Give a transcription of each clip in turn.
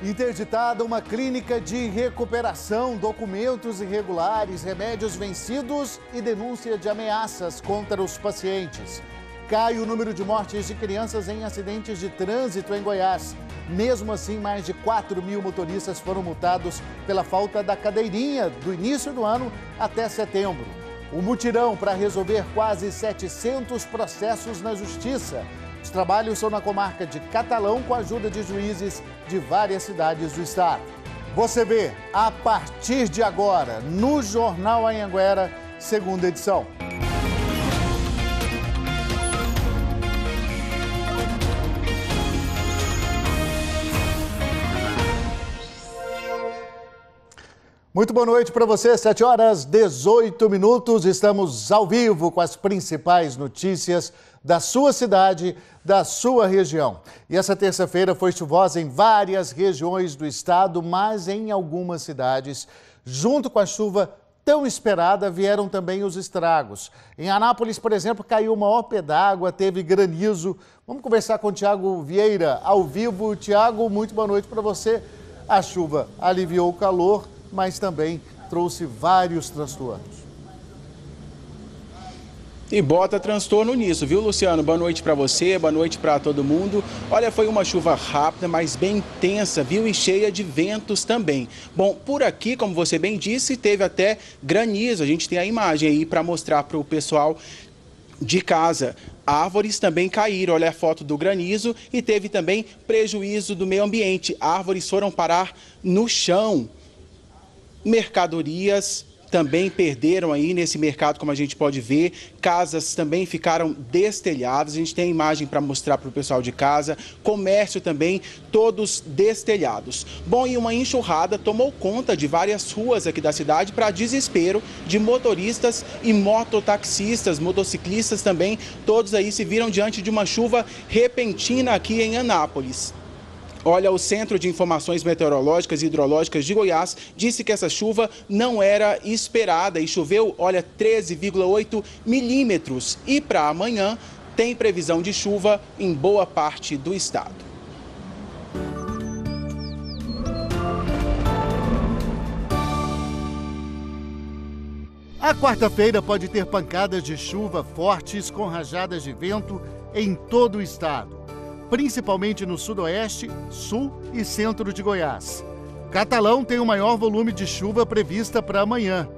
Interditada uma clínica de recuperação, documentos irregulares, remédios vencidos e denúncia de ameaças contra os pacientes. Cai o número de mortes de crianças em acidentes de trânsito em Goiás. Mesmo assim, mais de 4.000 motoristas foram multados pela falta da cadeirinha do início do ano até setembro. O mutirão para resolver quase 700 processos na Justiça. Os trabalhos são na comarca de Catalão, com a ajuda de juízes de várias cidades do estado. Você vê a partir de agora no Jornal Anhanguera, segunda edição. Muito boa noite para você, 7h18. Estamos ao vivo com as principais notícias da sua cidade, da sua região. E essa terça-feira foi chuvosa em várias regiões do estado, mas em algumas cidades, junto com a chuva tão esperada, vieram também os estragos. Em Anápolis, por exemplo, caiu o maior pé d'água, teve granizo. Vamos conversar com o Tiago Vieira ao vivo. Tiago, muito boa noite para você. A chuva aliviou o calor, mas também trouxe vários transtornos. E bota transtorno nisso, viu, Luciano? Boa noite para você, boa noite para todo mundo. Olha, foi uma chuva rápida, mas bem intensa, viu? E cheia de ventos também. Bom, por aqui, como você bem disse, teve até granizo. A gente tem a imagem aí para mostrar para o pessoal de casa. Árvores também caíram, olha a foto do granizo, e teve também prejuízo do meio ambiente. Árvores foram parar no chão. Mercadorias também perderam aí nesse mercado, como a gente pode ver. Casas também ficaram destelhadas. A gente tem a imagem para mostrar para o pessoal de casa. Comércio também, todos destelhados. Bom, e uma enxurrada tomou conta de várias ruas aqui da cidade, para desespero de motoristas e mototaxistas, motociclistas também. Todos aí se viram diante de uma chuva repentina aqui em Anápolis. Olha, o Centro de Informações Meteorológicas e Hidrológicas de Goiás disse que essa chuva não era esperada e choveu, olha, 13,8 milímetros. E para amanhã tem previsão de chuva em boa parte do estado. A quarta-feira pode ter pancadas de chuva fortes com rajadas de vento em todo o estado, principalmente no sudoeste, sul e centro de Goiás. Catalão tem o maior volume de chuva prevista para amanhã.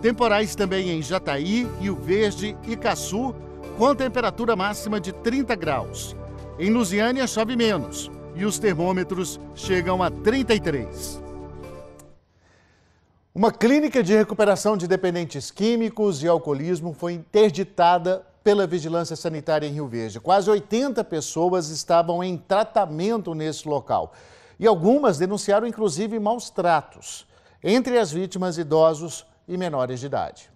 Temporais também em Jataí, Rio Verde e Caçu, com temperatura máxima de 30 graus. Em Lusiânia chove menos e os termômetros chegam a 33. Uma clínica de recuperação de dependentes químicos e alcoolismo foi interditada pela Vigilância Sanitária em Rio Verde. Quase 80 pessoas estavam em tratamento nesse local. E algumas denunciaram, inclusive, maus tratos. Entre as vítimas, idosos e menores de idade.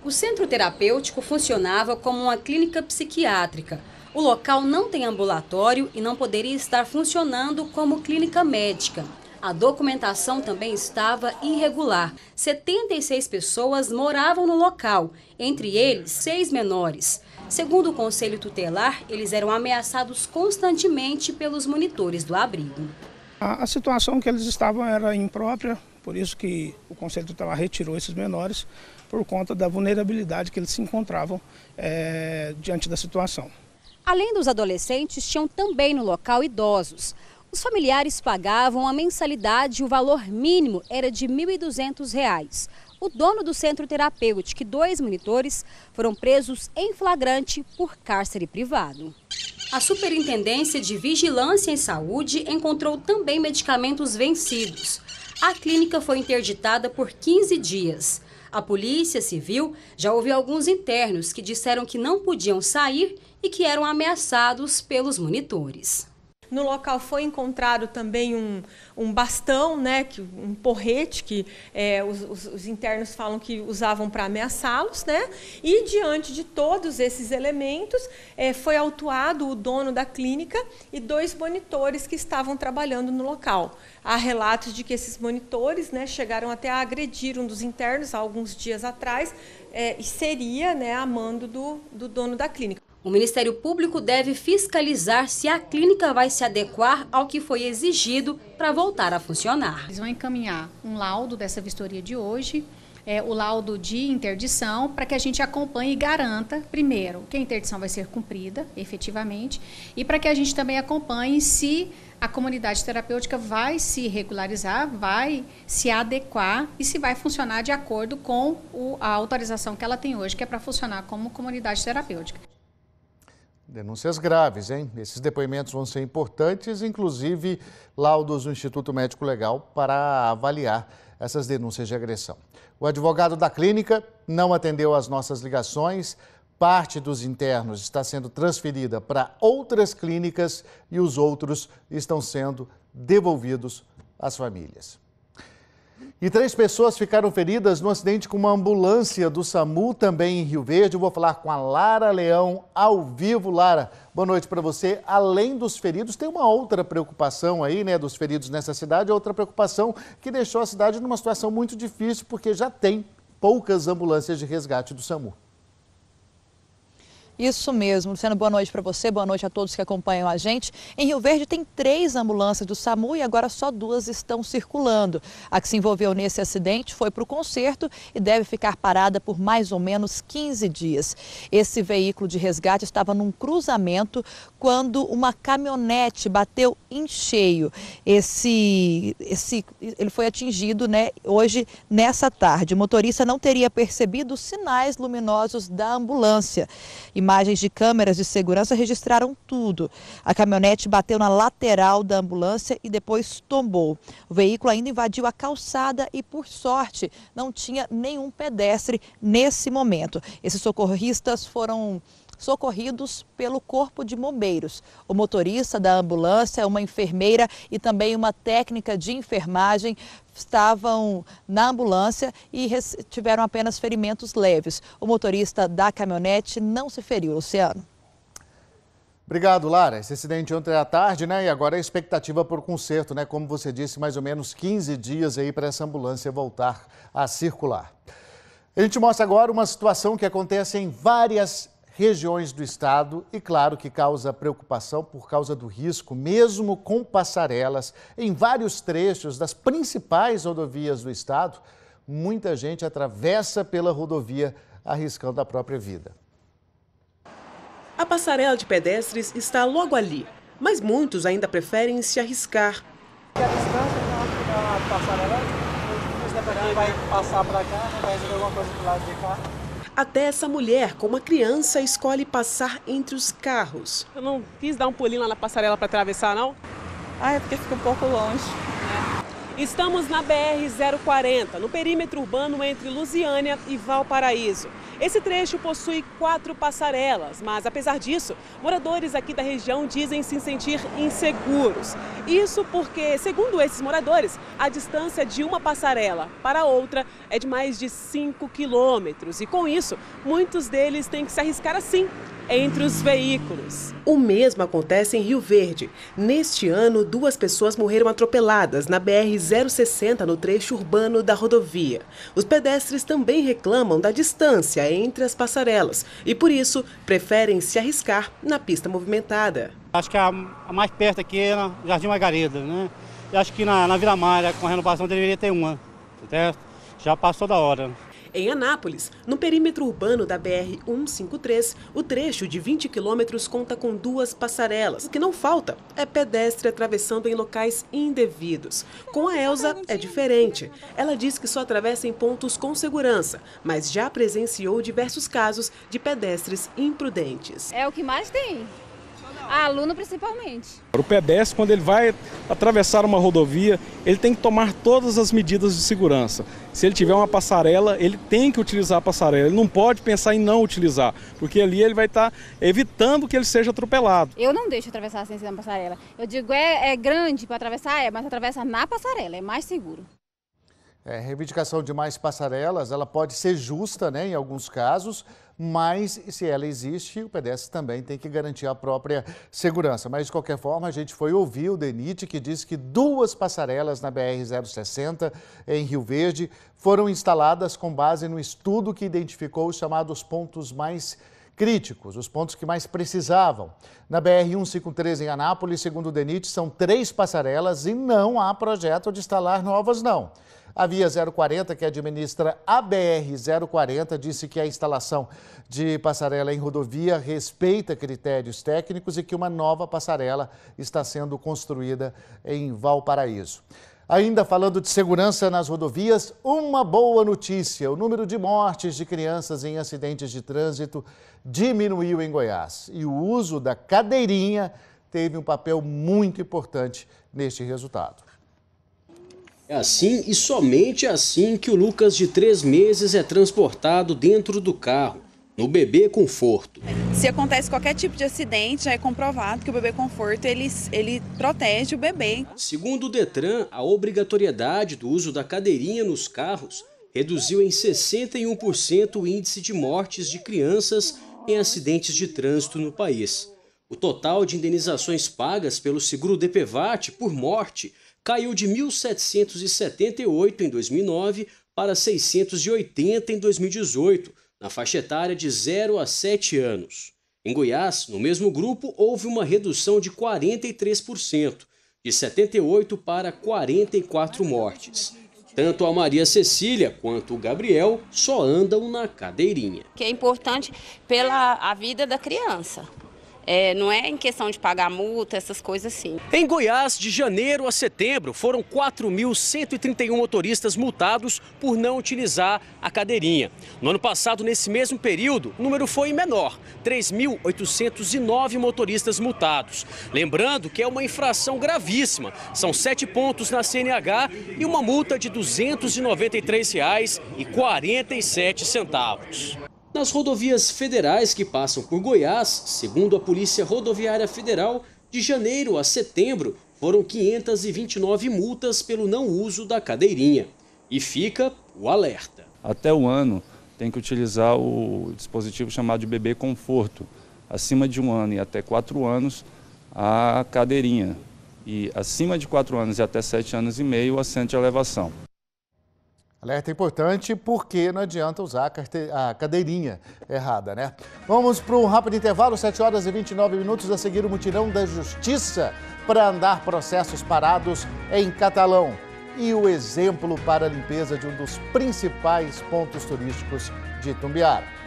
O centro terapêutico funcionava como uma clínica psiquiátrica. O local não tem ambulatório e não poderia estar funcionando como clínica médica. A documentação também estava irregular. 76 pessoas moravam no local, entre eles 6 menores. Segundo o Conselho Tutelar, eles eram ameaçados constantemente pelos monitores do abrigo. A situação que eles estavam era imprópria, por isso que o Conselho Tutelar retirou esses menores, por conta da vulnerabilidade que eles se encontravam diante da situação. Além dos adolescentes, tinham também no local idosos. Os familiares pagavam a mensalidade e o valor mínimo era de R$ 1.200. O dono do centro terapêutico e 2 monitores foram presos em flagrante por cárcere privado. A Superintendência de Vigilância em Saúde encontrou também medicamentos vencidos. A clínica foi interditada por 15 dias. A Polícia Civil já ouviu alguns internos que disseram que não podiam sair e que eram ameaçados pelos monitores. No local foi encontrado também um bastão, né, um porrete que os internos falam que usavam para ameaçá-los, né? E diante de todos esses elementos foi autuado o dono da clínica e 2 monitores que estavam trabalhando no local. Há relatos de que esses monitores, né, chegaram até a agredir um dos internos há alguns dias atrás e seria, né, a mando do dono da clínica. O Ministério Público deve fiscalizar se a clínica vai se adequar ao que foi exigido para voltar a funcionar. Eles vão encaminhar um laudo dessa vistoria de hoje, o laudo de interdição, para que a gente acompanhe e garanta, primeiro, que a interdição vai ser cumprida efetivamente, e para que a gente também acompanhe se a comunidade terapêutica vai se regularizar, vai se adequar e se vai funcionar de acordo com a autorização que ela tem hoje, que é para funcionar como comunidade terapêutica. Denúncias graves, hein? Esses depoimentos vão ser importantes, inclusive laudos do Instituto Médico Legal para avaliar essas denúncias de agressão. O advogado da clínica não atendeu às nossas ligações. Parte dos internos está sendo transferida para outras clínicas e os outros estão sendo devolvidos às famílias. E 3 pessoas ficaram feridas no acidente com uma ambulância do SAMU, também em Rio Verde. Eu vou falar com a Lara Leão, ao vivo. Lara, boa noite para você. Além dos feridos, tem uma outra preocupação aí, né, dos feridos nessa cidade, outra preocupação que deixou a cidade numa situação muito difícil, porque já tem poucas ambulâncias de resgate do SAMU. Isso mesmo, Luciano, boa noite para você, boa noite a todos que acompanham a gente. Em Rio Verde tem 3 ambulâncias do SAMU e agora só 2 estão circulando. A que se envolveu nesse acidente foi para o conserto e deve ficar parada por mais ou menos 15 dias. Esse veículo de resgate estava num cruzamento quando uma caminhonete bateu em cheio. Ele foi atingido, né, hoje, nessa tarde. O motorista não teria percebido os sinais luminosos da ambulância. Imagens de câmeras de segurança registraram tudo. A caminhonete bateu na lateral da ambulância e depois tombou. O veículo ainda invadiu a calçada e, por sorte, não tinha nenhum pedestre nesse momento. Esses socorristas foram socorridos pelo Corpo de Bombeiros. O motorista da ambulância, uma enfermeira e também uma técnica de enfermagem estavam na ambulância e tiveram apenas ferimentos leves. O motorista da caminhonete não se feriu, Luciano. Obrigado, Lara. Esse acidente ontem à tarde, né? E agora a expectativa por conserto, né? Como você disse, mais ou menos 15 dias aí para essa ambulância voltar a circular. A gente mostra agora uma situação que acontece em várias regiões do estado e, claro, que causa preocupação por causa do risco, mesmo com passarelas em vários trechos das principais rodovias do estado. Muita gente atravessa pela rodovia arriscando a própria vida. A passarela de pedestres está logo ali, mas muitos ainda preferem se arriscar. A distância da passarela, vai passar para cá, vai resolver alguma coisa do lado de cá. Até essa mulher com uma criança escolhe passar entre os carros. Eu não quis dar um pulinho lá na passarela para atravessar, não? É porque fica um pouco longe. Estamos na BR-040, no perímetro urbano entre Lusiânia e Valparaíso. Esse trecho possui 4 passarelas, mas apesar disso, moradores aqui da região dizem se sentir inseguros. Isso porque, segundo esses moradores, a distância de uma passarela para outra é de mais de 5 quilômetros. E com isso, muitos deles têm que se arriscar assim, entre os veículos. O mesmo acontece em Rio Verde. Neste ano, 2 pessoas morreram atropeladas na BR-060, no trecho urbano da rodovia. Os pedestres também reclamam da distância entre as passarelas e, por isso, preferem se arriscar na pista movimentada. Acho que a mais perto aqui é no Jardim Margarida, né? Eu acho que na Vila Malha, com a renovação, deveria ter uma, certo? Já passou da hora. Em Anápolis, no perímetro urbano da BR-153, o trecho de 20 quilômetros conta com 2 passarelas. O que não falta é pedestre atravessando em locais indevidos. Com a Elza é diferente. Ela diz que só atravessa em pontos com segurança, mas já presenciou diversos casos de pedestres imprudentes. É o que mais tem. Aluno principalmente. O pedestre, quando ele vai atravessar uma rodovia, ele tem que tomar todas as medidas de segurança. Se ele tiver uma passarela, ele tem que utilizar a passarela. Ele não pode pensar em não utilizar, porque ali ele vai estar evitando que ele seja atropelado. Eu não deixo atravessar sem ser na passarela. Eu digo, é grande para atravessar, mas atravessa na passarela, é mais seguro. Reivindicação de mais passarelas, ela pode ser justa, né, em alguns casos, mas se ela existe, o pedestre também tem que garantir a própria segurança. Mas, de qualquer forma, a gente foi ouvir o DENIT, que disse que 2 passarelas na BR-060, em Rio Verde, foram instaladas com base no estudo que identificou os chamados pontos mais críticos, os pontos que mais precisavam. Na BR-153 em Anápolis, segundo o DENIT, são 3 passarelas e não há projeto de instalar novas, não. A Via 040, que administra a BR-040, disse que a instalação de passarela em rodovia respeita critérios técnicos e que uma nova passarela está sendo construída em Valparaíso. Ainda falando de segurança nas rodovias, uma boa notícia: o número de mortes de crianças em acidentes de trânsito diminuiu em Goiás. E o uso da cadeirinha teve um papel muito importante neste resultado. É assim e somente assim que o Lucas, de 3 meses, é transportado dentro do carro, no bebê conforto. Se acontece qualquer tipo de acidente, já é comprovado que o bebê conforto ele protege o bebê. Segundo o Detran, a obrigatoriedade do uso da cadeirinha nos carros reduziu em 61% o índice de mortes de crianças em acidentes de trânsito no país. O total de indenizações pagas pelo seguro DPVAT por morte caiu de 1.778 em 2009 para 680 em 2018, na faixa etária de 0 a 7 anos. Em Goiás, no mesmo grupo, houve uma redução de 43%, de 78 para 44 mortes. Tanto a Maria Cecília quanto o Gabriel só andam na cadeirinha. Que é importante pela vida da criança. Não é em questão de pagar multa, essas coisas assim. Em Goiás, de janeiro a setembro, foram 4.131 motoristas multados por não utilizar a cadeirinha. No ano passado, nesse mesmo período, o número foi menor, 3.809 motoristas multados. Lembrando que é uma infração gravíssima, são 7 pontos na CNH e uma multa de R$ 293,47. Nas rodovias federais que passam por Goiás, segundo a Polícia Rodoviária Federal, de janeiro a setembro foram 529 multas pelo não uso da cadeirinha. E fica o alerta. Até o ano tem que utilizar o dispositivo chamado de bebê conforto. Acima de 1 ano e até 4 anos, a cadeirinha. E acima de 4 anos e até 7 anos e meio, o assento de elevação. Alerta importante porque não adianta usar a cadeirinha errada, né? Vamos para um rápido intervalo, 7 horas e 29 minutos, a seguir o mutirão da Justiça para andar processos parados em Catalão. E o exemplo para a limpeza de um dos principais pontos turísticos de Itumbiara.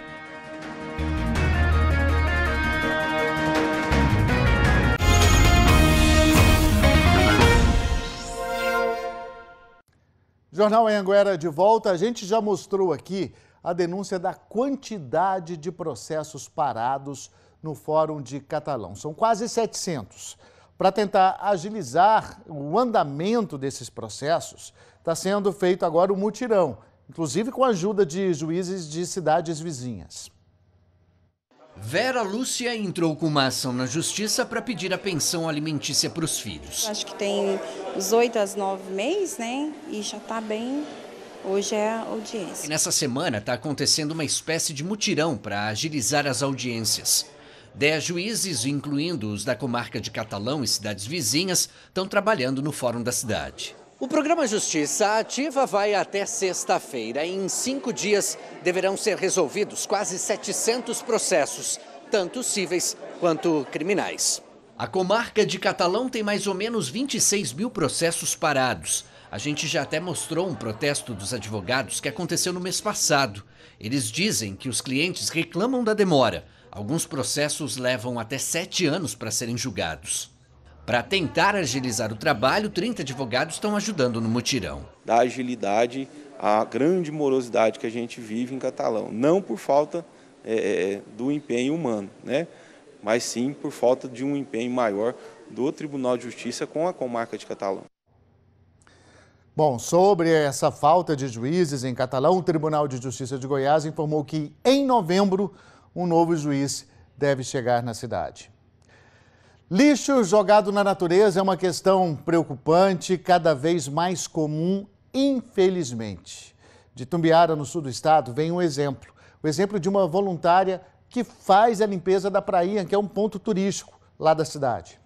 Jornal Anhanguera de volta. A gente já mostrou aqui a denúncia da quantidade de processos parados no Fórum de Catalão. São quase 700. Para tentar agilizar o andamento desses processos, está sendo feito agora o mutirão, inclusive com a ajuda de juízes de cidades vizinhas. Vera Lúcia entrou com uma ação na justiça para pedir a pensão alimentícia para os filhos. Acho que tem uns 8 a 9 meses, né? E já está bem. Hoje é a audiência. E nessa semana está acontecendo uma espécie de mutirão para agilizar as audiências. 10 juízes, incluindo os da comarca de Catalão e cidades vizinhas, estão trabalhando no Fórum da cidade. O programa Justiça Ativa vai até sexta-feira. Em 5 dias deverão ser resolvidos quase 700 processos, tanto cíveis quanto criminais. A comarca de Catalão tem mais ou menos 26 mil processos parados. A gente já até mostrou um protesto dos advogados que aconteceu no mês passado. Eles dizem que os clientes reclamam da demora. Alguns processos levam até 7 anos para serem julgados. Para tentar agilizar o trabalho, 30 advogados estão ajudando no mutirão. Da agilidade, a grande morosidade que a gente vive em Catalão. Não por falta do empenho humano, né? Mas sim por falta de um empenho maior do Tribunal de Justiça com a comarca de Catalão. Bom, sobre essa falta de juízes em Catalão, o Tribunal de Justiça de Goiás informou que em novembro um novo juiz deve chegar na cidade. Lixo jogado na natureza é uma questão preocupante, cada vez mais comum, infelizmente. De Itumbiara, no sul do estado, vem um exemplo. O exemplo de uma voluntária que faz a limpeza da prainha, que é um ponto turístico lá da cidade.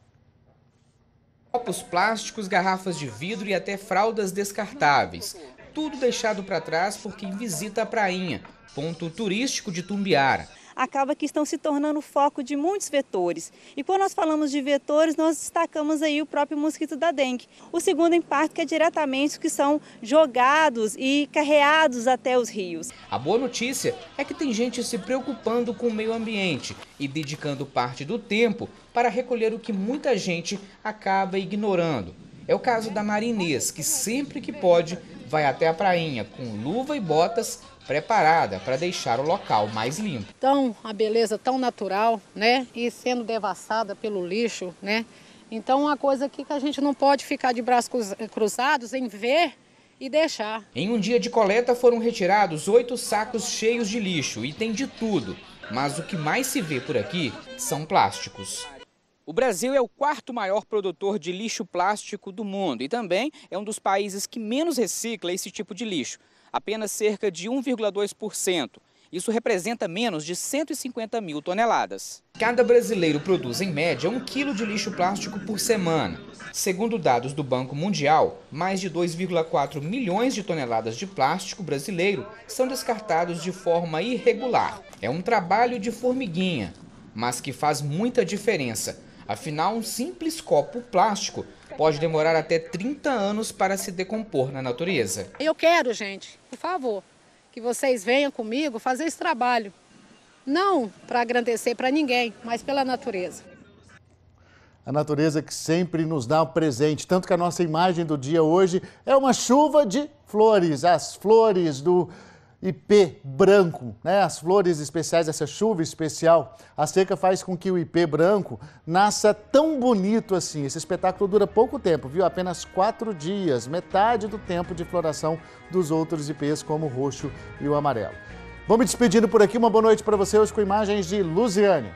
Copos plásticos, garrafas de vidro e até fraldas descartáveis. Tudo deixado para trás por quem visita a prainha, ponto turístico de Itumbiara. acaba que estão se tornando foco de muitos vetores. E quando nós falamos de vetores, nós destacamos aí o próprio mosquito da dengue. O segundo impacto que é diretamente os que são jogados e carreados até os rios. A boa notícia é que tem gente se preocupando com o meio ambiente e dedicando parte do tempo para recolher o que muita gente acaba ignorando. É o caso da Marinês, que sempre que pode vai até a prainha com luva e botas preparada para deixar o local mais limpo. Então, a beleza tão natural, né, e sendo devassada pelo lixo, né? Então, uma coisa aqui que a gente não pode ficar de braços cruzados em ver e deixar. Em um dia de coleta foram retirados 8 sacos cheios de lixo e tem de tudo, mas o que mais se vê por aqui são plásticos. O Brasil é o 4º maior produtor de lixo plástico do mundo e também é um dos países que menos recicla esse tipo de lixo, apenas cerca de 1,2%. Isso representa menos de 150 mil toneladas. Cada brasileiro produz, em média, 1 quilo de lixo plástico por semana. Segundo dados do Banco Mundial, mais de 2,4 milhões de toneladas de plástico brasileiro são descartados de forma irregular. É um trabalho de formiguinha, mas que faz muita diferença. Afinal, um simples copo plástico pode demorar até 30 anos para se decompor na natureza. Eu quero, gente, por favor, que vocês venham comigo fazer esse trabalho. Não para agradecer para ninguém, mas pela natureza. A natureza que sempre nos dá um presente, tanto que a nossa imagem do dia hoje é uma chuva de flores, as flores do ipê branco, né? As flores especiais, essa chuva especial. A seca faz com que o ipê branco nasça tão bonito assim. Esse espetáculo dura pouco tempo, viu? Apenas 4 dias, metade do tempo de floração dos outros ipês, como o roxo e o amarelo. Vou me despedindo por aqui, uma boa noite para você hoje com imagens de Luziane.